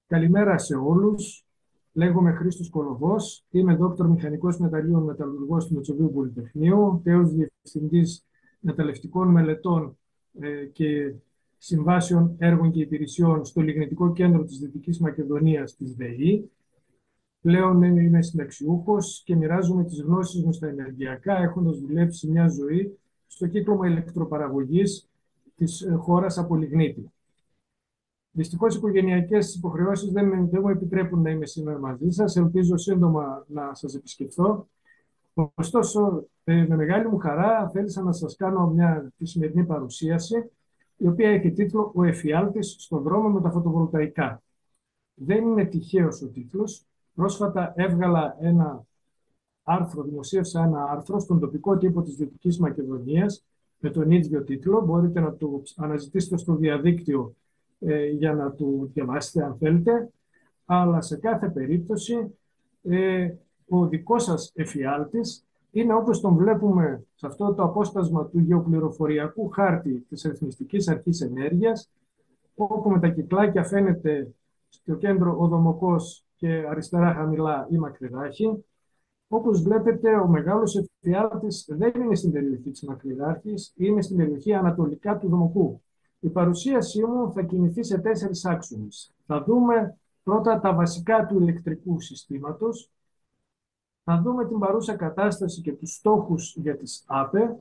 Καλημέρα σε όλους. Λέγομαι Χρήστος Κολοβός. Είμαι δόκτωρ μηχανικός μεταλλίων μεταλλουργός του Μητσοβίου Πολυτεχνείου, τέος διευθυντής μεταλλευτικών μελετών και συμβάσεων έργων και υπηρεσιών στο Λιγνητικό Κέντρο της Δυτικής Μακεδονίας της ΔΕΗ. Πλέον είμαι συνταξιούχος και μοιράζομαι τις γνώσεις μου στα ενεργειακά, έχοντας δουλέψει μια ζωή στο κύκλωμα ηλεκτροπαραγωγής της χώρας από λιγνίτη. Δυστυχώς, οι οικογενειακές υποχρεώσεις δεν μου επιτρέπουν να είμαι σήμερα μαζί σας. Ελπίζω σύντομα να σας επισκεφθώ. Ωστόσο, με μεγάλη μου χαρά θέλησα να σας κάνω τη σημερινή παρουσίαση, η οποία έχει τίτλο «Ο εφιάλτης στον δρόμο με τα φωτοβολταϊκά». Δεν είναι τυχαίος ο τίτλος. Πρόσφατα δημοσίευσα ένα άρθρο στον τοπικό τύπο της Δυτικής Μακεδονίας με τον ίδιο τίτλο. Μπορείτε να το αναζητήσετε στο διαδίκτυο για να το διαβάσετε αν θέλετε, αλλά σε κάθε περίπτωση ο δικός σας εφιάλτης είναι όπως τον βλέπουμε σε αυτό το απόσπασμα του γεωπληροφοριακού χάρτη της Ρυθμιστικής Αρχής Ενέργειας, όπου με τα κυκλάκια φαίνεται στο κέντρο ο Δομοκός και αριστερά χαμηλά η Μακριδάχη. Όπως βλέπετε, ο μεγάλος εφιάλτης δεν είναι στην περιοχή της Μακριδάχης, είναι στην περιοχή ανατολικά του Δομοκού. Η παρουσίασή μου θα κινηθεί σε 4 άξονες. Θα δούμε πρώτα τα βασικά του ηλεκτρικού συστήματος, θα δούμε την παρούσα κατάσταση και τους στόχους για τις ΑΠΕ,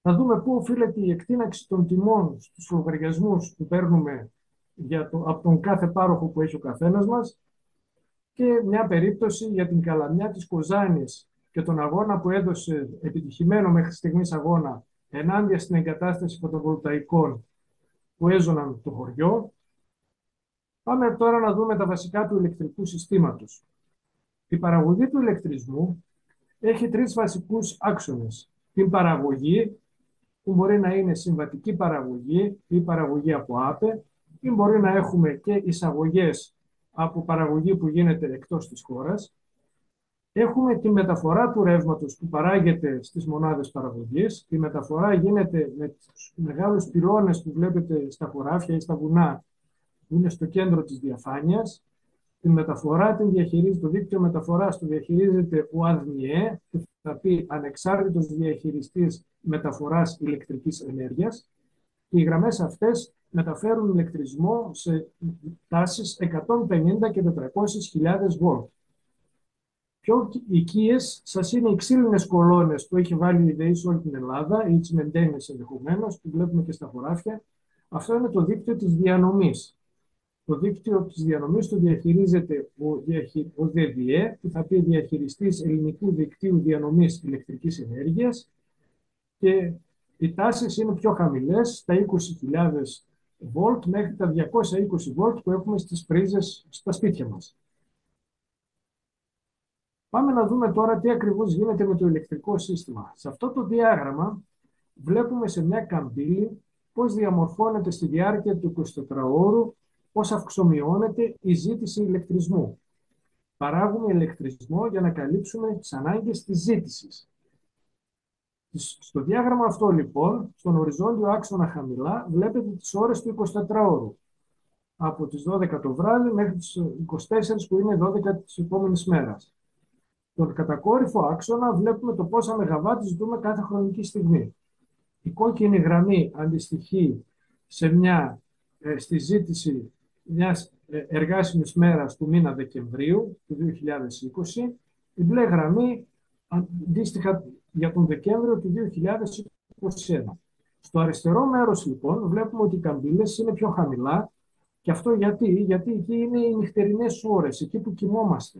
θα δούμε πού οφείλεται η εκτείναξη των τιμών στους λογαριασμούς που παίρνουμε από τον κάθε πάροχο που έχει ο καθένας μας και μια περίπτωση για την καλαμιά της Κοζάνης και τον αγώνα που έδωσε, επιτυχημένο μέχρι στιγμής αγώνα, ενάντια στην εγκατάσταση φωτοβολταϊκών που έζωναν το χωριό. Πάμε τώρα να δούμε τα βασικά του ηλεκτρικού συστήματος. Η παραγωγή του ηλεκτρισμού έχει 3 βασικούς άξονες. Την παραγωγή, που μπορεί να είναι συμβατική παραγωγή ή παραγωγή από ΑΠΕ, ή μπορεί να έχουμε και εισαγωγές από παραγωγή που γίνεται εκτός της χώρας. Έχουμε τη μεταφορά του ρεύματος που παράγεται στις μονάδες παραγωγής. Η μεταφορά γίνεται με τους μεγάλους πυρώνες που βλέπετε στα χωράφια ή στα βουνά, που είναι στο κέντρο της διαφάνειας. Τη μεταφορά το δίκτυο μεταφοράς το διαχειρίζεται ο ΑΔΜΙΕ, που θα πει Ανεξάρτητος Διαχειριστής Μεταφοράς Ηλεκτρικής Ενέργειας. Και οι γραμμές αυτές μεταφέρουν ηλεκτρισμό σε τάσεις 150 και 400.000 βολτ. Πιο οικίες σας είναι οι ξύλινες κολόνες που έχει βάλει η ΔΕΗ σε όλη την Ελλάδα, οι τσιμεντένες ενδεχομένως, που βλέπουμε και στα χωράφια. Αυτό είναι το δίκτυο της διανομής. Το δίκτυο της διανομής το διαχειρίζεται ο ΔΔΕ, που θα πει Διαχειριστής Ελληνικού Δικτύου Διανομής Ηλεκτρικής Ενέργειας, και οι τάσεις είναι πιο χαμηλές, τα 20.000 βολτ μέχρι τα 220 βολτ που έχουμε στις πρίζες στα σπίτια μας. Πάμε να δούμε τώρα τι ακριβώς γίνεται με το ηλεκτρικό σύστημα. Σε αυτό το διάγραμμα βλέπουμε σε μια καμπύλη πώς διαμορφώνεται στη διάρκεια του 24ωρου, πώς αυξομειώνεται η ζήτηση ηλεκτρισμού. Παράγουμε ηλεκτρισμό για να καλύψουμε τις ανάγκες της ζήτησης. Στο διάγραμμα αυτό λοιπόν, στον οριζόντιο άξονα χαμηλά, βλέπετε τις ώρες του 24ωρου. Από τις 12 το βράδυ μέχρι τις 24 που είναι 12 της επόμενης μέρας. Στον κατακόρυφο άξονα βλέπουμε το πόσα μεγαβάτ ζητούμε κάθε χρονική στιγμή. Η κόκκινη γραμμή αντιστοιχεί στη ζήτηση μιας εργάσιμης μέρας του μήνα Δεκεμβρίου του 2020. Η μπλε γραμμή αντίστοιχα για τον Δεκέμβριο του 2021. Στο αριστερό μέρος λοιπόν βλέπουμε ότι οι καμπύλες είναι πιο χαμηλά. Και αυτό γιατί εκεί είναι οι νυχτερινές ώρες, εκεί που κοιμόμαστε.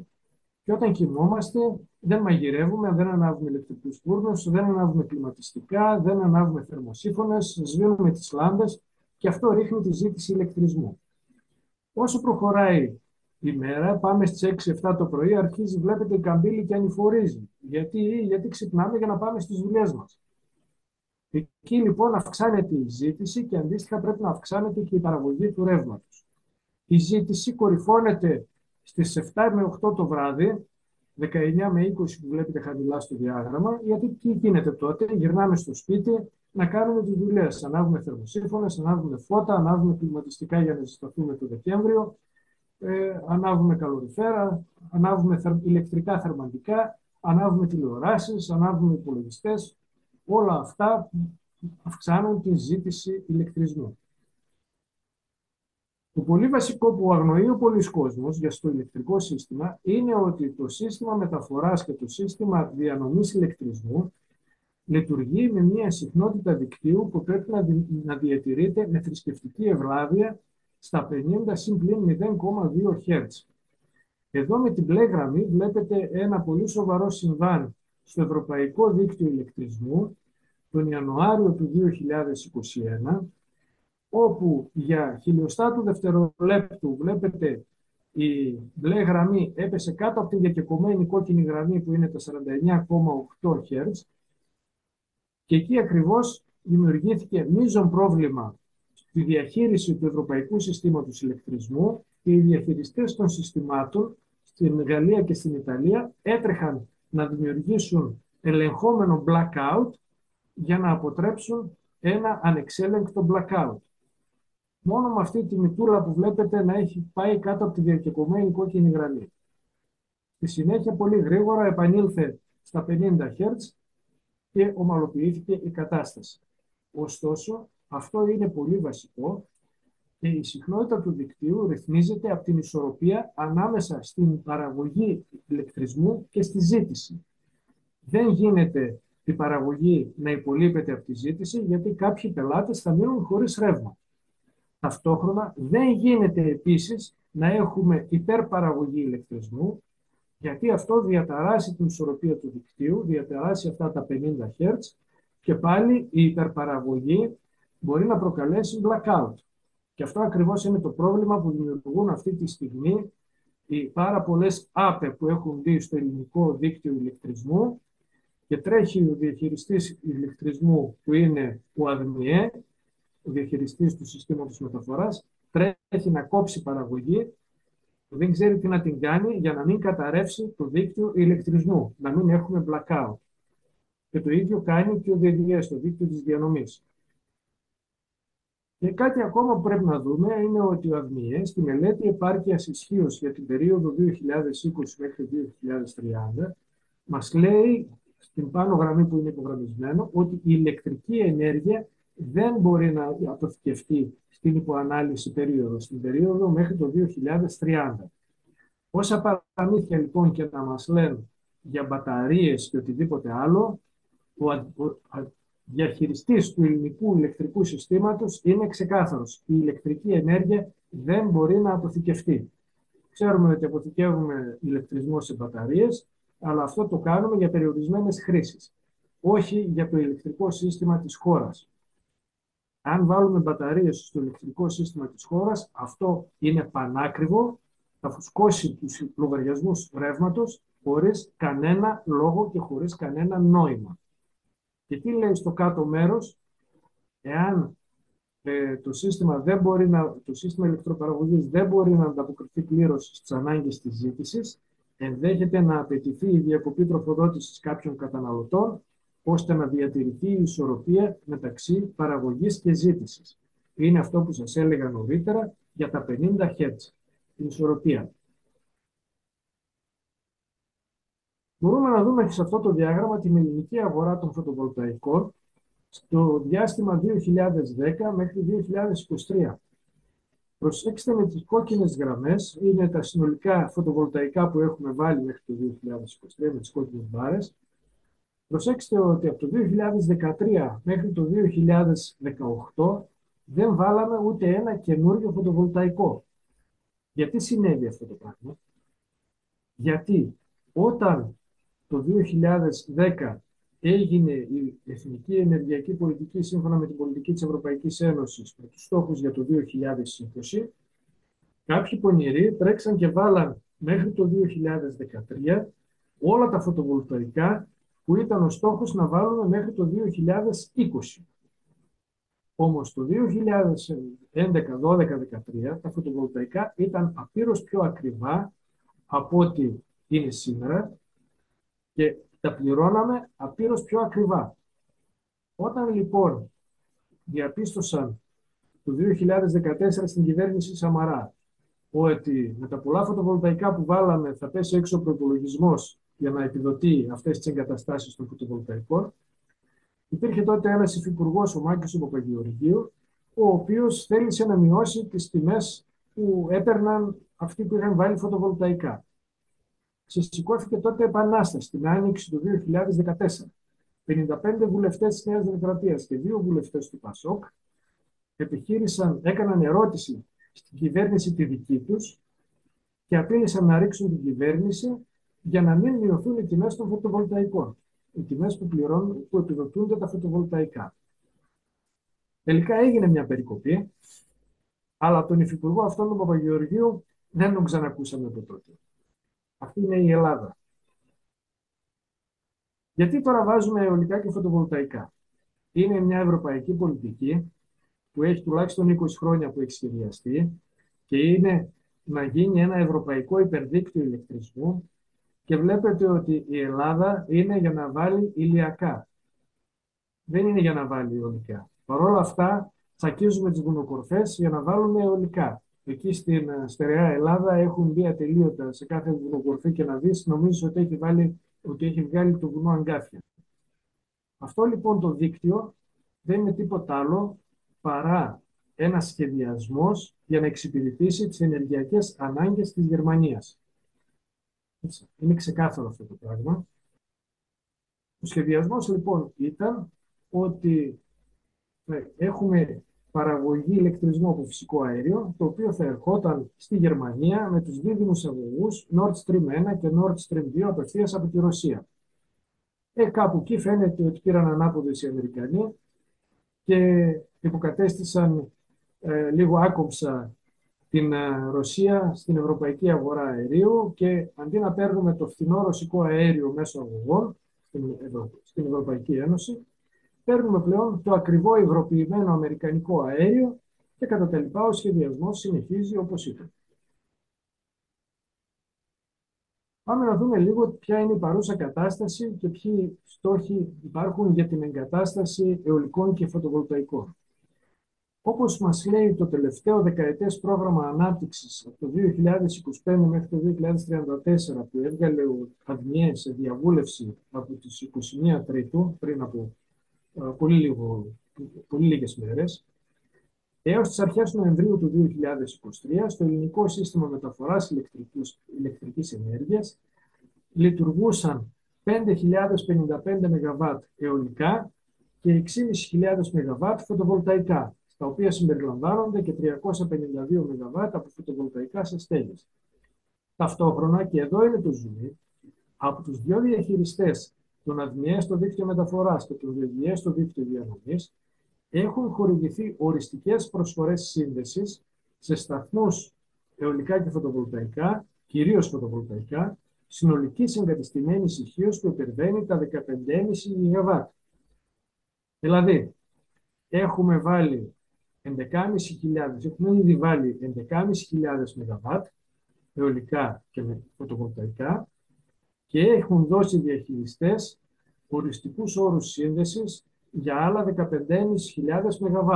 Και όταν κοιμόμαστε δεν μαγειρεύουμε, δεν ανάβουμε ηλεκτρικούς φούρνους, δεν ανάβουμε κλιματιστικά, δεν ανάβουμε θερμοσύφωνες, σβήνουμε τις λάμπες και αυτό ρίχνει τη ζήτηση ηλεκτρισμού. Όσο προχωράει η μέρα, πάμε στις 6-7 το πρωί, αρχίζει, βλέπετε, η καμπύλη και ανηφορίζει. Γιατί ξυπνάμε για να πάμε στις δουλειές μας. Εκεί λοιπόν αυξάνεται η ζήτηση και αντίστοιχα πρέπει να αυξάνεται και η παραγωγή του ρεύματος. Η ζήτηση κορυφώνεται στις 7 με 8 το βράδυ, 19 με 20 που βλέπετε χαμηλά στο διάγραμμα, γιατί τι γίνεται τότε, γυρνάμε στο σπίτι, να κάνουμε τις δουλειές. Ανάβουμε θερμοσύφωνες, ανάβουμε φώτα, ανάβουμε κλιματιστικά για να ζεσταθούμε το Δεκέμβριο, ανάβουμε καλωριφέρα, ανάβουμε ηλεκτρικά θερμαντικά, ανάβουμε τηλεοράσεις, ανάβουμε υπολογιστές. Όλα αυτά αυξάνουν τη ζήτηση ηλεκτρισμού. Το πολύ βασικό που αγνοεί ο πολύς κόσμος για στο ηλεκτρικό σύστημα είναι ότι το σύστημα μεταφοράς και το σύστημα διανομής ηλεκτρισμού λειτουργεί με μια συχνότητα δικτύου που πρέπει να διατηρείται με θρησκευτική ευλάβεια στα 50 συμπλήν 0,2 Hz. Εδώ με την μπλε γραμμή βλέπετε ένα πολύ σοβαρό συμβάν στο Ευρωπαϊκό Δίκτυο Ηλεκτρισμού τον Ιανουάριο του 2021, όπου για χιλιοστά του δευτερολέπτου βλέπετε η μπλε γραμμή έπεσε κάτω από τη διακεκομένη κόκκινη γραμμή που είναι τα 49,8 Hz και εκεί ακριβώς δημιουργήθηκε μείζον πρόβλημα στη διαχείριση του Ευρωπαϊκού Συστήματος Ηλεκτρισμού και οι διαχειριστές των συστημάτων στην Γαλλία και στην Ιταλία έτρεχαν να δημιουργήσουν ελεγχόμενο blackout για να αποτρέψουν ένα ανεξέλεγκτο blackout. Μόνο με αυτή τη μητούλα που βλέπετε να έχει πάει κάτω από τη διακεκομένη κόκκινη γραμμή. Στη συνέχεια πολύ γρήγορα επανήλθε στα 50 Hz και ομαλοποιήθηκε η κατάσταση. Ωστόσο, αυτό είναι πολύ βασικό και η συχνότητα του δικτύου ρυθμίζεται από την ισορροπία ανάμεσα στην παραγωγή ηλεκτρισμού και στη ζήτηση. Δεν γίνεται η παραγωγή να υπολείπεται από τη ζήτηση, γιατί κάποιοι πελάτες θα μείνουν χωρίς ρεύμα. Ταυτόχρονα δεν γίνεται επίσης να έχουμε υπερπαραγωγή ηλεκτρισμού, γιατί αυτό διαταράσει την ισορροπία του δικτύου, διαταράσει αυτά τα 50 Hz και πάλι η υπερπαραγωγή μπορεί να προκαλέσει blackout. Και αυτό ακριβώς είναι το πρόβλημα που δημιουργούν αυτή τη στιγμή οι πάρα πολλές ΑΠΕ που έχουν μπει στο ελληνικό δίκτυο ηλεκτρισμού και τρέχει ο διαχειριστής ηλεκτρισμού που είναι ο ΑΔΜΙΕ, ο διαχειριστής του συστήματος μεταφοράς, τρέχει να κόψει παραγωγή, δεν ξέρει τι να την κάνει για να μην καταρρεύσει το δίκτυο ηλεκτρισμού, να μην έχουμε blackout. Και το ίδιο κάνει και ο ΔΔΕ, το δίκτυο της διανομής. Και κάτι ακόμα που πρέπει να δούμε είναι ότι ο ΑΔΜΙΕ στη μελέτη επάρκειας ισχύως για την περίοδο 2020 μέχρι 2030 μας λέει στην πάνω γραμμή που είναι υπογραμμισμένο ότι η ηλεκτρική ενέργεια δεν μπορεί να αποθηκευτεί στην υποανάλυση περίοδο, στην περίοδο μέχρι το 2030. Όσα παραμύθια λοιπόν και να μας λένε για μπαταρίες και οτιδήποτε άλλο, ο διαχειριστής του ελληνικού ηλεκτρικού συστήματος είναι ξεκάθαρος. Η ηλεκτρική ενέργεια δεν μπορεί να αποθηκευτεί. Ξέρουμε ότι αποθηκεύουμε ηλεκτρισμό σε μπαταρίες, αλλά αυτό το κάνουμε για περιορισμένες χρήσεις, όχι για το ηλεκτρικό σύστημα της χώρας. Αν βάλουμε μπαταρίες στο ηλεκτρικό σύστημα της χώρας, αυτό είναι πανάκριβο, θα φουσκώσει τους λογαριασμούς ρεύματος χωρίς κανένα λόγο και χωρίς κανένα νόημα. Και τι λέει στο κάτω μέρος, εάν το σύστημα ηλεκτροπαραγωγής δεν μπορεί να ανταποκριθεί πλήρως στις ανάγκες της ζήτησης, ενδέχεται να απαιτηθεί η διακοπή τροφοδότησης κάποιων καταναλωτών, ώστε να διατηρηθεί η ισορροπία μεταξύ παραγωγής και ζήτησης. Είναι αυτό που σας έλεγα νωρίτερα για τα 50 Hz, την ισορροπία. Μπορούμε να δούμε σε αυτό το διάγραμμα την ελληνική αγορά των φωτοβολταϊκών στο διάστημα 2010 μέχρι 2023. Προσέξτε με τις κόκκινες γραμμές, είναι τα συνολικά φωτοβολταϊκά που έχουμε βάλει μέχρι το 2023 με τις κόκκινες μπάρες. Προσέξτε ότι από το 2013 μέχρι το 2018 δεν βάλαμε ούτε ένα καινούριο φωτοβολταϊκό. Γιατί συνέβη αυτό το πράγμα? Γιατί όταν το 2010 έγινε η Εθνική Ενεργειακή Πολιτική σύμφωνα με την πολιτική της Ευρωπαϊκής Ένωσης με τους στόχους για το 2020, κάποιοι πονηροί τρέξαν και βάλαν μέχρι το 2013 όλα τα φωτοβολταϊκά που ήταν ο στόχος να βάλουμε μέχρι το 2020. Όμως το 2011, 12, 13 τα φωτοβολταϊκά ήταν απείρως πιο ακριβά από ό,τι είναι σήμερα και τα πληρώναμε απείρως πιο ακριβά. Όταν λοιπόν διαπίστωσαν το 2014 στην κυβέρνηση Σαμαρά ότι με τα πολλά φωτοβολταϊκά που βάλαμε θα πέσει έξω ο προϋπολογισμός για να επιδοτεί αυτές τις εγκαταστάσεις των φωτοβολταϊκών, υπήρχε τότε ένας υφυπουργός, ο Μάκης Παπαγεωργίου, ο οποίος θέλησε να μειώσει τις τιμές που έπαιρναν αυτοί που είχαν βάλει φωτοβολταϊκά. Σηκώθηκε τότε επανάσταση την άνοιξη του 2014. 55 βουλευτές της Νέας Δημοκρατίας και 2 βουλευτές του ΠΑΣΟΚ έκαναν ερώτηση στην κυβέρνηση τη δική τους και απείλησαν να ρίξουν την κυβέρνηση για να μην μειωθούν οι τιμές των φωτοβολταϊκών. Οι τιμές που επιδοτούνται τα φωτοβολταϊκά. Τελικά έγινε μια περικοπή, αλλά τον υφυπουργό αυτόν τον Παπαγεωργίου δεν τον ξανακούσαμε από τότε. Αυτή είναι η Ελλάδα. Γιατί τώρα βάζουμε αιωλικά και φωτοβολταϊκά? Είναι μια ευρωπαϊκή πολιτική που έχει τουλάχιστον 20 χρόνια που έχει σχεδιαστεί και είναι να γίνει ένα ευρωπαϊκό υπερδίκτυο ηλεκτρισμού και βλέπετε ότι η Ελλάδα είναι για να βάλει ηλιακά. Δεν είναι για να βάλει αιωλικά. Παρ' όλα αυτά, τσακίζουμε τις βουνοκορφές για να βάλουμε αιωλικά. Εκεί στην στερεά Ελλάδα έχουν μπει ατελείωτα σε κάθε βουνοκορφή και να δεις, νομίζεις ότι έχει βγάλει το βουνό Αγκάθια. Αυτό λοιπόν το δίκτυο δεν είναι τίποτα άλλο παρά ένας σχεδιασμός για να εξυπηρετήσει τις ενεργειακές ανάγκες της Γερμανίας. Είναι ξεκάθαρο αυτό το πράγμα. Ο σχεδιασμός λοιπόν ήταν ότι έχουμε παραγωγή ηλεκτρισμού από φυσικό αέριο, το οποίο θα ερχόταν στη Γερμανία με τους δίδυμους αγωγούς Nord Stream 1 και Nord Stream 2 απευθείας από τη Ρωσία. Κάπου εκεί φαίνεται ότι πήραν ανάποδες οι Αμερικανοί και υποκατέστησαν λίγο άκομψα την Ρωσία στην ευρωπαϊκή αγορά αερίου και αντί να παίρνουμε το φθηνό ρωσικό αέριο μέσω αγωγών στην Ευρωπαϊκή Ένωση, παίρνουμε πλέον το ακριβό υγροποιημένο αμερικανικό αέριο και κατά τα λοιπά ο σχεδιασμός συνεχίζει όπως ήταν. Πάμε να δούμε λίγο ποια είναι η παρούσα κατάσταση και ποιοι στόχοι υπάρχουν για την εγκατάσταση αιωλικών και φωτοβολταϊκών. Όπως μας λέει το τελευταίο δεκαετές πρόγραμμα ανάπτυξης από το 2025 μέχρι το 2034 που έβγαλε ο ΑΔΜΙΕ σε διαβούλευση από τις 21 Τρίτου, πριν από πολύ λίγες μέρες, έως τις αρχές Νοεμβρίου του 2023, στο ελληνικό σύστημα μεταφοράς ηλεκτρικής ενέργειας λειτουργούσαν 5.055 ΜΒ αιωλικά και 6.500 ΜΒ φωτοβολταϊκά, στα οποία συμπεριλαμβάνονται και 352 ΜΒ από φωτοβολταϊκά σε στέγες. Ταυτόχρονα, και εδώ είναι το ζουμί, από τους δύο διαχειριστές, τον ΑΔΜΙΕ στο δίκτυο μεταφοράς και τον ΔΕΔΙΕ στο δίκτυο διανομής, έχουν χορηγηθεί οριστικές προσφορές σύνδεσης σε σταθμούς αιωλικά και φωτοβολταϊκά, κυρίως φωτοβολταϊκά, συνολικής εγκατεστημένης ισχύως που υπερβαίνει τα 15,5 ΓΒ. Δηλαδή, έχουμε ήδη βάλει 11.500 ΜΒ αιωλικά και φωτοβολταϊκά και έχουν δώσει διαχειριστές οριστικούς όρους σύνδεσης για άλλα 15.500 ΜΒ.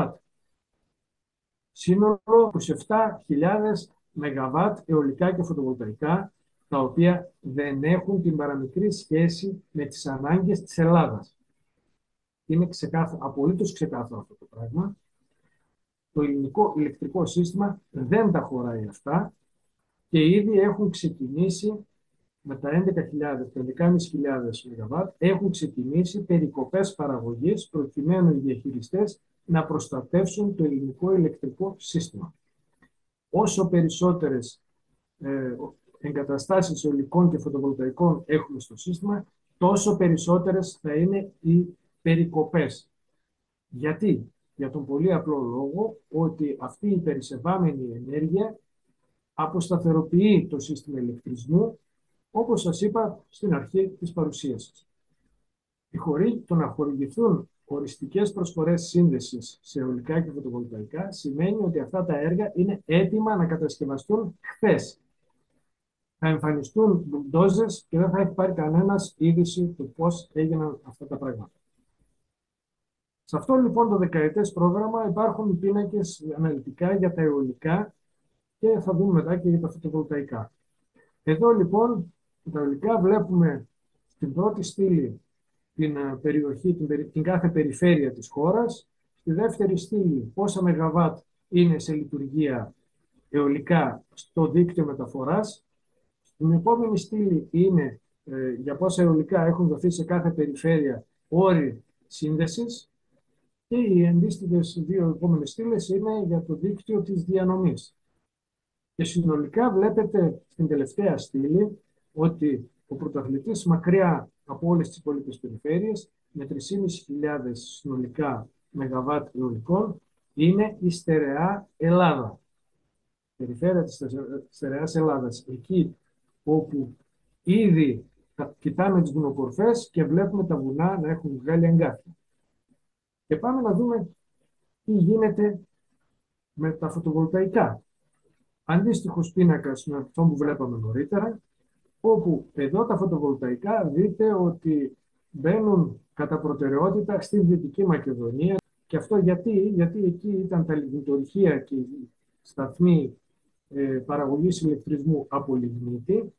Σύνολο 27.000 ΜΒ αιωλικά και φωτοβολταϊκά, τα οποία δεν έχουν την παραμικρή σχέση με τις ανάγκες της Ελλάδας. Είναι απολύτως ξεκάθαρο αυτό το πράγμα. Το ελληνικό ηλεκτρικό σύστημα δεν τα χωράει αυτά και ήδη έχουν ξεκινήσει με τα 11.000 ΜΒ έχουν ξεκινήσει περικοπές παραγωγής προκειμένου οι διαχειριστές να προστατεύσουν το ελληνικό ηλεκτρικό σύστημα. Όσο περισσότερες εγκαταστάσεις αιωλικών και φωτοβολταϊκών έχουμε στο σύστημα, τόσο περισσότερες θα είναι οι περικοπές. Γιατί? Για τον πολύ απλό λόγο ότι αυτή η περισεβάμενη ενέργεια αποσταθεροποιεί το σύστημα ηλεκτρισμού, όπως σας είπα στην αρχή της παρουσίασης. Το να χορηγηθούν οριστικές προσφορές σύνδεσης σε αιωλικά και φωτοβολταϊκά σημαίνει ότι αυτά τα έργα είναι έτοιμα να κατασκευαστούν χθες. Θα εμφανιστούν μπουλντόζες και δεν θα έχει πάρει κανένας είδηση του πώς έγιναν αυτά τα πράγματα. Πάμε να δούμε λίγο ποια είναι η παρούσα κατάσταση και ποιοι στόχοι υπάρχουν για την εγκατάσταση αιωλικών και φωτοβολταϊκών. Όπως μας λέει το τελευταίο δεκαετές πρόγραμμα ανάπτυξης από το 2025 μέχρι το 2034, που έβγαλε ο ΑΔΜΙΕ σε διαβούλευση από τις 21 Τρίτου, πριν από πολύ λίγες μέρες, έχουμε Σε αυτό λοιπόν το δεκαετές πρόγραμμα υπάρχουν πίνακες αναλυτικά για τα αιωλικά και θα δούμε μετά και για τα φωτοβολταϊκά. Εδώ λοιπόν, τα αιωλικά βλέπουμε στην πρώτη στήλη την περιοχή, την κάθε περιφέρεια της χώρας. Στη δεύτερη στήλη πόσα μεγαβάτ είναι σε λειτουργία αιωλικά στο δίκτυο μεταφοράς. Στην επόμενη στήλη είναι για πόσα αιωλικά έχουν δοθεί σε κάθε περιφέρεια όροι σύνδεσης. Και οι αντίστοιχες δύο επόμενες στήλες είναι για το δίκτυο της διανομής. Και συνολικά βλέπετε στην τελευταία στήλη ότι ο πρωταθλητής μακριά από όλες τις υπόλοιπες περιφέρειες με 3.500 συνολικά ΜΒ αιωλικών είναι η στερεά Ελλάδα. Η περιφέρεια της στερεάς Ελλάδας, εκεί όπου ήδη κοιτάμε τις βουνοκορφές και βλέπουμε τα βουνά να έχουν βγάλει αγκάθια. Και πάμε να δούμε τι γίνεται με τα φωτοβολταϊκά. Αντίστοιχος πίνακας με αυτό που βλέπαμε νωρίτερα, όπου εδώ τα φωτοβολταϊκά δείτε ότι μπαίνουν κατά προτεραιότητα στη Δυτική Μακεδονία. Και αυτό γιατί εκεί ήταν τα λιγνητορυχεία και οι σταθμοί παραγωγής ηλεκτρισμού από λιγνίτη,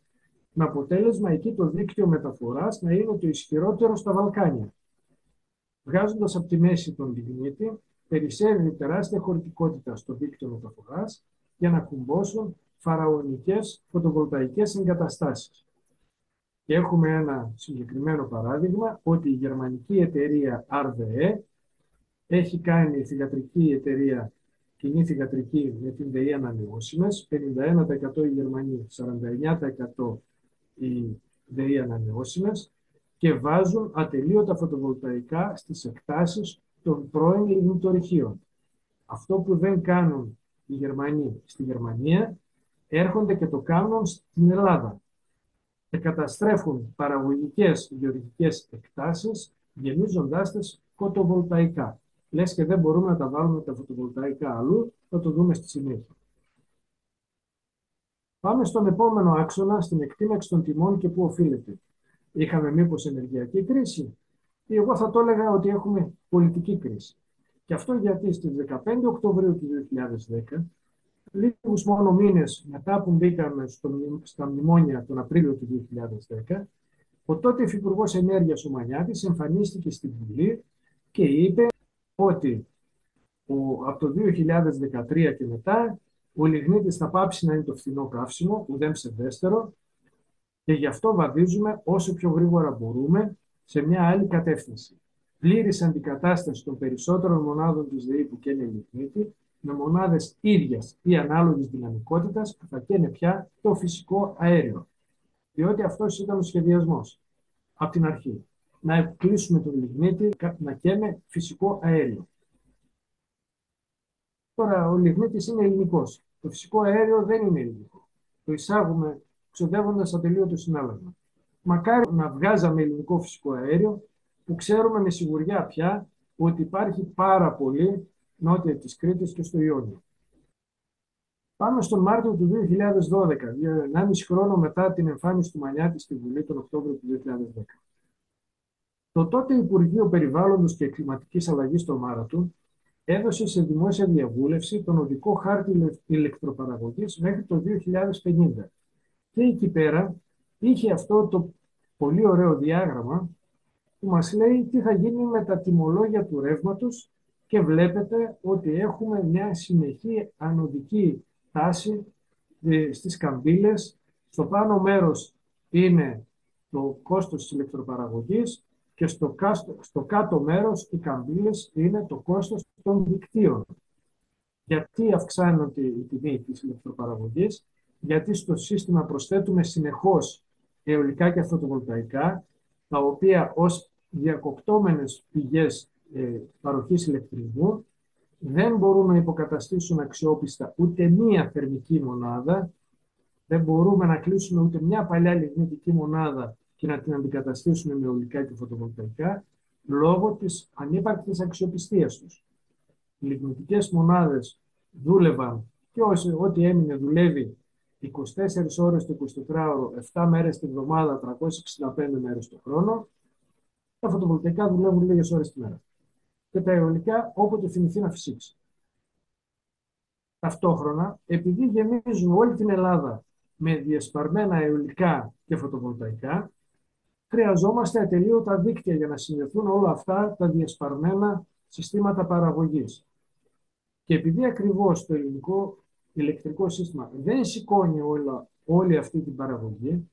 με αποτέλεσμα εκεί το δίκτυο μεταφοράς να είναι το ισχυρότερο στα Βαλκάνια. Βγάζοντας από τη μέση τον λιγνίτη, περισσεύει τεράστια χωρητικότητα στο δίκτυο μεταφοράς για να κουμπώσουν φαραωνικές φωτοβολταϊκές εγκαταστάσεις. Και έχουμε ένα συγκεκριμένο παράδειγμα ότι η γερμανική εταιρεία RWE έχει κάνει θυγατρική εταιρεία, κοινή θυγατρική με την ΔΕΗ ανανεώσιμες, 51% οι Γερμανοί, 49% οι ΔΕΗ ανανεώσιμες, και βάζουν ατελείωτα φωτοβολταϊκά στις εκτάσεις των πρώην λιγνητορυχείων. Αυτό που δεν κάνουν οι Γερμανοί στη Γερμανία, έρχονται και το κάνουν στην Ελλάδα. Και καταστρέφουν παραγωγικές γεωργικές εκτάσεις, γεμίζοντάς τις φωτοβολταϊκά. Λες και δεν μπορούμε να τα βάλουμε τα φωτοβολταϊκά αλλού, θα το δούμε στη συνέχεια. Πάμε στον επόμενο άξονα, στην εκτίμηση των τιμών και πού οφείλεται. Είχαμε μήπως ενεργειακή κρίση, ή εγώ θα το έλεγα ότι έχουμε πολιτική κρίση. Και αυτό γιατί στις 15 Οκτωβρίου του 2010, λίγους μόνο μήνες μετά που μπήκαμε στα μνημόνια τον Απρίλιο του 2010, ο τότε Υφυπουργός Ενέργειας ο Μανιάτης εμφανίστηκε στη Βουλή και είπε ότι από το 2013 και μετά ο λιγνίτης θα πάψει να είναι το φθηνό καύσιμο, ουδέν ψευδέστερο, και γι' αυτό βαδίζουμε όσο πιο γρήγορα μπορούμε σε μια άλλη κατεύθυνση. Πλήρης αντικατάσταση των περισσότερων μονάδων της ΔΕΗ που καίνε λιγνίτη με μονάδες ίδιας ή ανάλογης δυναμικότητας που θα καίνε πια το φυσικό αέριο. Διότι αυτός ήταν ο σχεδιασμός από την αρχή. Να κλείσουμε τον λιγνίτη να καίμε φυσικό αέριο. Τώρα ο λιγνίτης είναι ελληνικός. Το φυσικό αέριο δεν είναι ελληνικό. Το εισάγουμε ξοδεύοντας ατελείωτο συνάλλαγμα. Μακάρι να βγάζαμε ελληνικό φυσικό αέριο, που ξέρουμε με σιγουριά πια ότι υπάρχει πάρα πολύ νότια της Κρήτης και στο Ιόνιο. Πάμε στον Μάρτιο του 2012, 1,5 χρόνο μετά την εμφάνιση του Μανιάτη στη Βουλή τον Οκτώβριο του 2010. Το τότε Υπουργείο Περιβάλλοντος και Κλιματικής Αλλαγής στο Μάρατον έδωσε σε δημόσια διαβούλευση τον οδικό χάρτη ηλεκτροπαραγωγής μέχρι το 2050. Και εκεί πέρα είχε αυτό το πολύ ωραίο διάγραμμα που μας λέει τι θα γίνει με τα τιμολόγια του ρεύματος, και βλέπετε ότι έχουμε μια συνεχή ανωδική τάση στις καμπύλες. Στο πάνω μέρος είναι το κόστος της ηλεκτροπαραγωγής και στο κάτω μέρος οι καμπύλες είναι το κόστος των δικτύων. Γιατί αυξάνονται η τιμή της ηλεκτροπαραγωγής? Γιατί στο σύστημα προσθέτουμε συνεχώς αιωλικά και φωτοβολταϊκά, τα οποία ως διακοκτώμενες πηγές παροχής ηλεκτρισμού δεν μπορούν να υποκαταστήσουν αξιόπιστα ούτε μία θερμική μονάδα, δεν μπορούμε να κλείσουμε ούτε μια παλιά λιγνητική μονάδα και να την αντικαταστήσουμε με αιωλικά και φωτοβολταϊκά, λόγω της ανύπαρκτης αξιοπιστίας τους. Οι λιγνητικές μονάδες δούλευαν και ό,τι έμεινε δουλεύει 24 ώρες το 24ωρο, 7 μέρες την εβδομάδα, 365 μέρες το χρόνο. Τα φωτοβολταϊκά δουλεύουν λίγες ώρες τη μέρα. και τα αιωλικά όποτε θυμηθεί να φυσήξει. Ταυτόχρονα, επειδή γεμίζουμε όλη την Ελλάδα με διασπαρμένα αιωλικά και φωτοβολταϊκά, χρειαζόμαστε ατελείωτα δίκτυα για να συνδεθούν όλα αυτά τα διασπαρμένα συστήματα παραγωγής. Και επειδή ακριβώς το ελληνικό ηλεκτρικό σύστημα δεν σηκώνει όλη αυτή την παραγωγή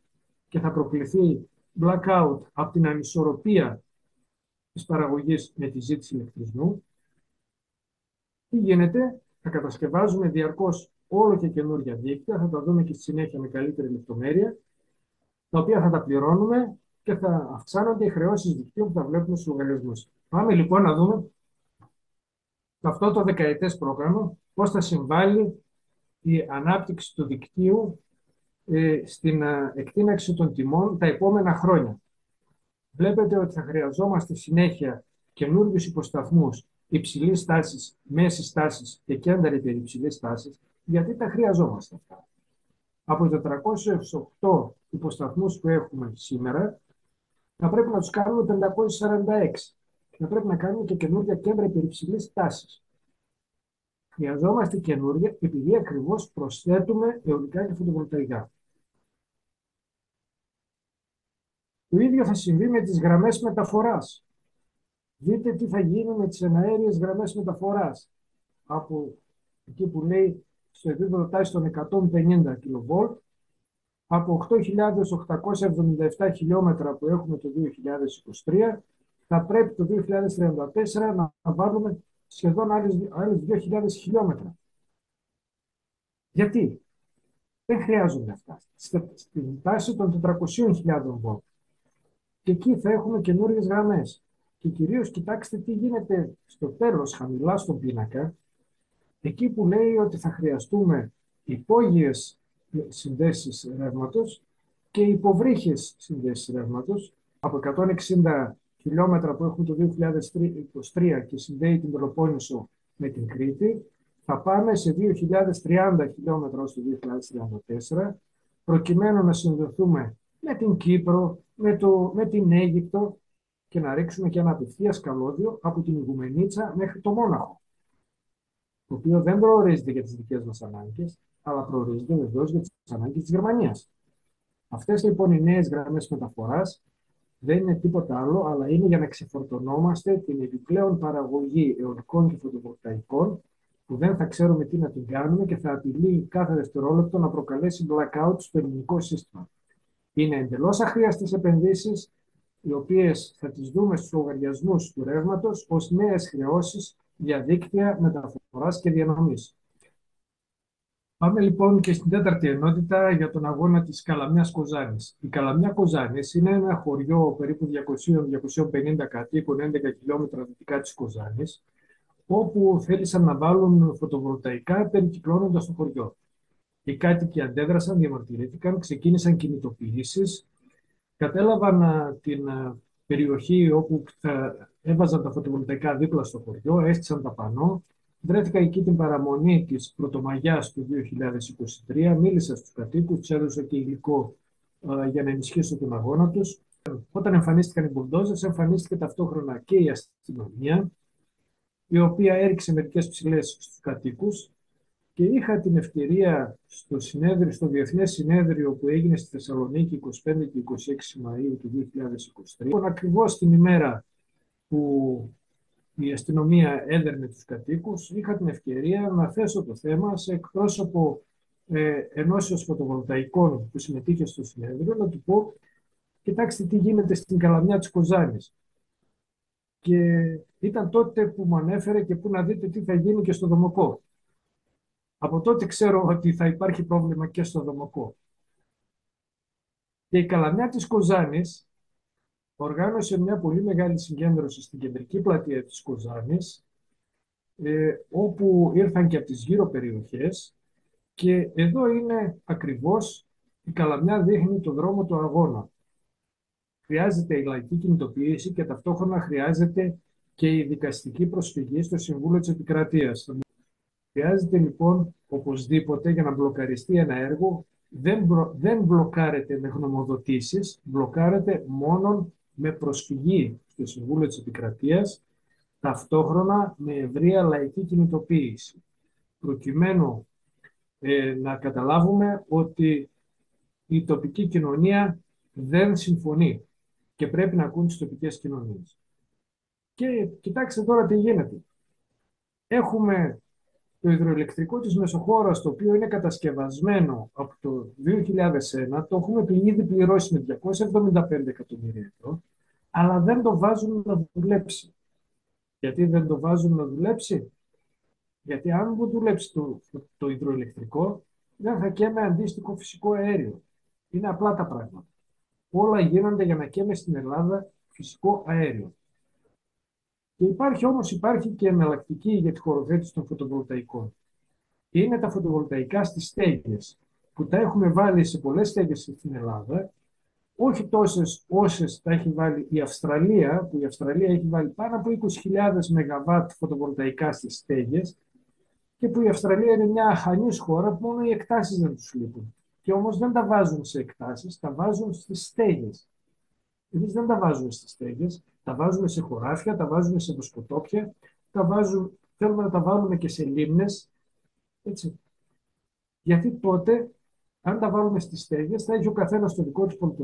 και θα προκληθεί blackout από την ανισορροπία της παραγωγής με τη ζήτηση ηλεκτρισμού, τι γίνεται? Θα κατασκευάζουμε διαρκώς όλο και καινούργια δίκτυα, θα τα δούμε και στη συνέχεια με καλύτερη λεπτομέρεια, τα οποία θα τα πληρώνουμε και θα αυξάνονται οι χρεώσεις δικτύου που θα βλέπουμε στους λογαριασμούς. Πάμε λοιπόν να δούμε αυτό το δεκαετές πρόγραμμα, πώς θα συμβάλλει η ανάπτυξη του δικτύου στην εκτείναξη των τιμών τα επόμενα χρόνια. Βλέπετε ότι θα χρειαζόμαστε συνέχεια καινούργιους υποσταθμούς υψηλής τάσης, μέσης τάσης και κέντρα υπερυψηλής τάσης, γιατί τα χρειαζόμαστε αυτά. Από τους 408 υποσταθμούς που έχουμε σήμερα, θα πρέπει να τους κάνουμε 546. Θα πρέπει να κάνουμε και καινούργια κέντρα υπερυψηλής τάσης. Χρειαζόμαστε καινούργια επειδή ακριβώς προσθέτουμε αιωλικά και φωτοβολταϊκά. Το ίδιο θα συμβεί με τις γραμμές μεταφοράς. Δείτε τι θα γίνει με τις εναέριες γραμμές μεταφοράς. Από εκεί που λέει στο επίπεδο τάξη των 150 kV, από 8.877 χιλιόμετρα που έχουμε το 2023, θα πρέπει το 2034 να βάλουμε σχεδόν άλλες 2.000 χιλιόμετρα. Γιατί? Δεν χρειάζονται αυτά. Στην τάση των 400.000 βολτ. Και εκεί θα έχουμε καινούριες γραμμές. Και κυρίως κοιτάξτε τι γίνεται στο τέλος, χαμηλά στον πίνακα, εκεί που λέει ότι θα χρειαστούμε υπόγειες συνδέσεις ρεύματος και υποβρύχιες συνδέσεις ρεύματος. Από 160 χιλιόμετρα που έχουμε το 2023 και συνδέει την Πελοπόννησο με την Κρήτη, θα πάμε σε 2.030 χιλιόμετρα ως το 2034, προκειμένου να συνδεθούμε με την Κύπρο, με την Αίγυπτο και να ρίξουμε και ένα απευθείας καλώδιο από την Ιγουμενίτσα μέχρι το Μόναχο, το οποίο δεν προορίζεται για τις δικές μας ανάγκες, αλλά προορίζεται βεβαίως για τις ανάγκες της Γερμανίας. Αυτές λοιπόν οι νέες γραμμές μεταφοράς δεν είναι τίποτα άλλο, αλλά είναι για να ξεφορτωνόμαστε την επιπλέον παραγωγή αιωλικών και φωτοβολταϊκών, που δεν θα ξέρουμε τι να την κάνουμε και θα απειλεί κάθε δευτερόλεπτο να προκαλέσει blackout στο ελληνικό σύστημα. Είναι εντελώς αχρίαστες επενδύσεις, οι οποίες θα τις δούμε στους λογαριασμούς του ρεύματος ως νέες χρεώσεις για δίκτυα μεταφοράς και διανομής. Πάμε λοιπόν και στην τέταρτη ενότητα για τον αγώνα της Καλαμιάς Κοζάνης. Η Καλαμιά Κοζάνης είναι ένα χωριό περίπου 200-250 κατοίκων, 11 χιλιόμετρα δυτικά της Κοζάνης, όπου θέλησαν να βάλουν φωτοβολταϊκά περικυκλώνοντας το χωριό. Οι κάτοικοι αντέδρασαν, διαμαρτυρήθηκαν, ξεκίνησαν κινητοποιήσεις, κατέλαβαν την περιοχή όπου θα έβαζαν τα φωτοβολταϊκά δίπλα στο χωριό, έστησαν τα πανό. Βρέθηκα εκεί την παραμονή της Πρωτομαγιάς του 2023, μίλησα στους κατοίκους, τους έδωσα και υλικό για να ενισχύσω τον αγώνα τους. Όταν εμφανίστηκαν οι μπουλντόζες, εμφανίστηκε ταυτόχρονα και η αστυνομία, η οποία έριξε μερικές ψηλές στους κατοίκους, και είχα την ευκαιρία στο Διεθνές Συνέδριο που έγινε στη Θεσσαλονίκη 25 και 26 Μαΐου του 2023, ακριβώς την ημέρα που η αστυνομία έδερνε τους κατοίκους, είχα την ευκαιρία να θέσω το θέμα σε εκπρόσωπο ενώσεως φωτοβολταϊκών που συμμετείχε στο συνέδριο, να του πω: κοιτάξτε τι γίνεται στην Καλαμιά της Κοζάνης. Και ήταν τότε που μου ανέφερε και που να δείτε τι θα γίνει και στο Δομοκό. Από τότε ξέρω ότι θα υπάρχει πρόβλημα και στο Δομοκό. Και η Καλαμιά της Κοζάνης οργάνωσε μια πολύ μεγάλη συγκέντρωση στην κεντρική πλατεία της Κοζάνης, όπου ήρθαν και από τις γύρω περιοχές, και εδώ είναι ακριβώς η Καλαμιά δείχνει το δρόμο του αγώνα. Χρειάζεται η λαϊκή κινητοποίηση και ταυτόχρονα χρειάζεται και η δικαστική προσφυγή στο Συμβούλιο της Επικρατείας. Χρειάζεται λοιπόν οπωσδήποτε, για να μπλοκαριστεί ένα έργο, δεν μπλοκάρεται με γνωμοδοτήσεις, μπλοκάρεται μόνο με προσφυγή στο Συμβούλιο της Επικρατείας ταυτόχρονα με ευρεία λαϊκή κινητοποίηση, προκειμένου να καταλάβουμε ότι η τοπική κοινωνία δεν συμφωνεί και πρέπει να ακούν τις τοπικές κοινωνίες. Και κοιτάξτε τώρα τι γίνεται. Έχουμε το υδροηλεκτρικό της Μεσοχώρας, το οποίο είναι κατασκευασμένο από το 2001, το έχουμε ήδη πληρώσει με 275 εκατομμύρια ευρώ, αλλά δεν το βάζουν να δουλέψει. Γιατί δεν το βάζουν να δουλέψει? Γιατί αν δεν δουλέψει το υδροηλεκτρικό, δεν θα καίμε αντίστοιχο φυσικό αέριο. Είναι απλά τα πράγματα. Όλα γίνονται για να καίμε στην Ελλάδα φυσικό αέριο. Και υπάρχει και εναλλακτική για τη χωροθέτηση των φωτοβολταϊκών. Είναι τα φωτοβολταϊκά στις στέγες, που τα έχουμε βάλει σε πολλές στέγες στην Ελλάδα, όχι τόσες όσες τα έχει βάλει η Αυστραλία, που η Αυστραλία έχει βάλει πάνω από 20.000 ΜΒ φωτοβολταϊκά στις στέγες, και που η Αυστραλία είναι μια αχανής χώρα που μόνο οι εκτάσεις δεν τους λείπουν. Και όμως δεν τα βάζουν σε εκτάσεις, τα βάζουν στις στέγες. Εμείς δεν τα βάζουμε στις στέγες, τα βάζουμε σε χωράφια, τα βάζουμε σε βοσκοτόπια, θέλουμε να τα βάλουμε και σε λίμνες. Έτσι. Γιατί τότε, αν τα βάλουμε στις στέγες, θα έχει ο καθένας το δικό του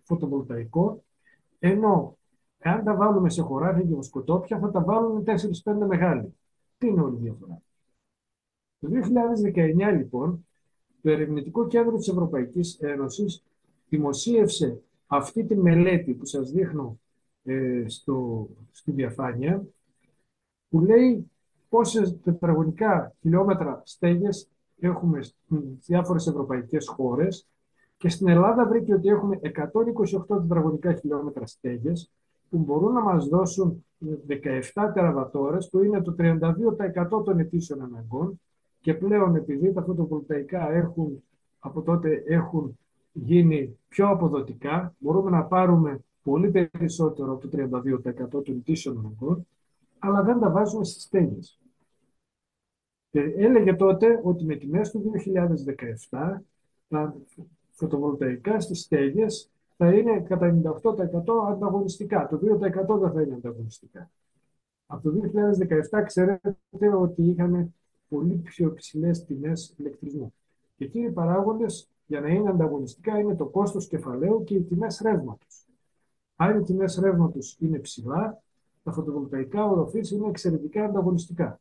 φωτοβολταϊκό, ενώ αν τα βάλουμε σε χωράφια και βοσκοτόπια, θα τα βάλουν 4-5 μεγάλοι. Τι είναι όλη η διαφορά? Το 2019, λοιπόν, το Ερευνητικό Κέντρο της Ευρωπαϊκής Ένωσης δημοσίευσε αυτή τη μελέτη που σας δείχνω στη διαφάνεια, που λέει πόσες τετραγωνικά χιλιόμετρα στέγες έχουμε στις διάφορες ευρωπαϊκές χώρες, και στην Ελλάδα βρήκε ότι έχουμε 128 τετραγωνικά χιλιόμετρα στέγες που μπορούν να μας δώσουν 17 τεραβατόρες, που είναι το 32% των ετήσιων αναγκών, και πλέον επειδή τα φωτοβολταϊκά από τότε έχουν γίνει πιο αποδοτικά, μπορούμε να πάρουμε πολύ περισσότερο από το 32% των ετήσιων αναγκών, αλλά δεν τα βάζουμε στις στέγες. Και έλεγε τότε ότι με τιμές του 2017 τα φωτοβολταϊκά στις στέγες θα είναι κατά 98% ανταγωνιστικά. Το 2% δεν θα είναι ανταγωνιστικά. Από το 2017 ξέρετε ότι είχαμε πολύ πιο υψηλές τιμές ηλεκτρισμού. Και εκεί οι παράγοντες για να είναι ανταγωνιστικά είναι το κόστος κεφαλαίου και οι τιμές ρεύματος. Αν οι τιμές ρεύματος είναι ψηλά, τα φωτοβολταϊκά οροφής είναι εξαιρετικά ανταγωνιστικά.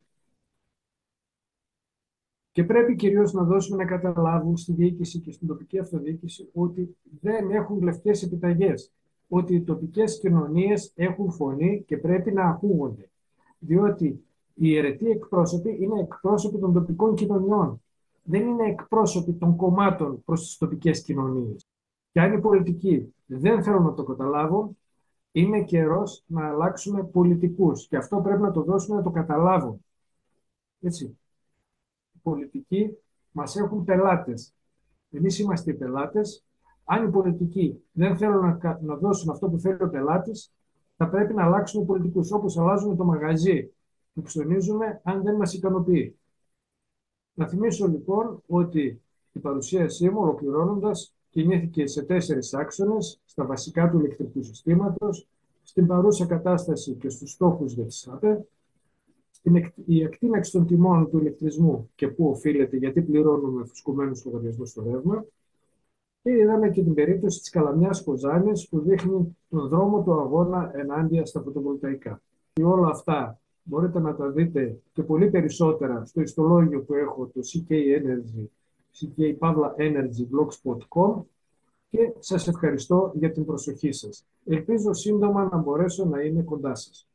Και πρέπει κυρίως να δώσουμε να καταλάβουν στη διοίκηση και στην τοπική αυτοδιοίκηση ότι δεν έχουν λευκές επιταγές. Ότι οι τοπικές κοινωνίες έχουν φωνή και πρέπει να ακούγονται. Διότι οι αιρετοί εκπρόσωποι είναι εκπρόσωποι των τοπικών κοινωνιών. Δεν είναι εκπρόσωποι των κομμάτων προς τις τοπικές κοινωνίες. Και αν οι πολιτικοί δεν θέλουν να το καταλάβουν, είναι καιρός να αλλάξουμε πολιτικούς. Και αυτό πρέπει να το δώσουμε να το καταλάβουν. Έτσι. Οι πολιτικοί μας έχουν πελάτες. Εμείς είμαστε οι πελάτες. Αν οι πολιτικοί δεν θέλουν να δώσουν αυτό που θέλει ο πελάτης, θα πρέπει να αλλάξουμε πολιτικούς. Όπως αλλάζουμε το μαγαζί που ψωνίζουμε, αν δεν μας ικανοποιεί. Να θυμίσω λοιπόν ότι η παρουσίασή μου, ολοκληρώνοντας, κινήθηκε σε 4 άξονες, στα βασικά του ηλεκτρικού συστήματος, στην παρούσα κατάσταση και στους στόχους για τις ΑΠΕ, η εκτίμηση των τιμών του ηλεκτρισμού και πού οφείλεται, γιατί πληρώνουμε φουσκωμένους λογαριασμούς στο ρεύμα, και είδαμε και την περίπτωση της Καλαμιάς Κοζάνης που δείχνει τον δρόμο του αγώνα ενάντια στα φωτοβολταϊκά. Και όλα αυτά μπορείτε να τα δείτε και πολύ περισσότερα στο ιστολόγιο που έχω, το CK Energy, ck-energy.blogspot.com, και σας ευχαριστώ για την προσοχή σας. Ελπίζω σύντομα να μπορέσω να είμαι κοντά σας.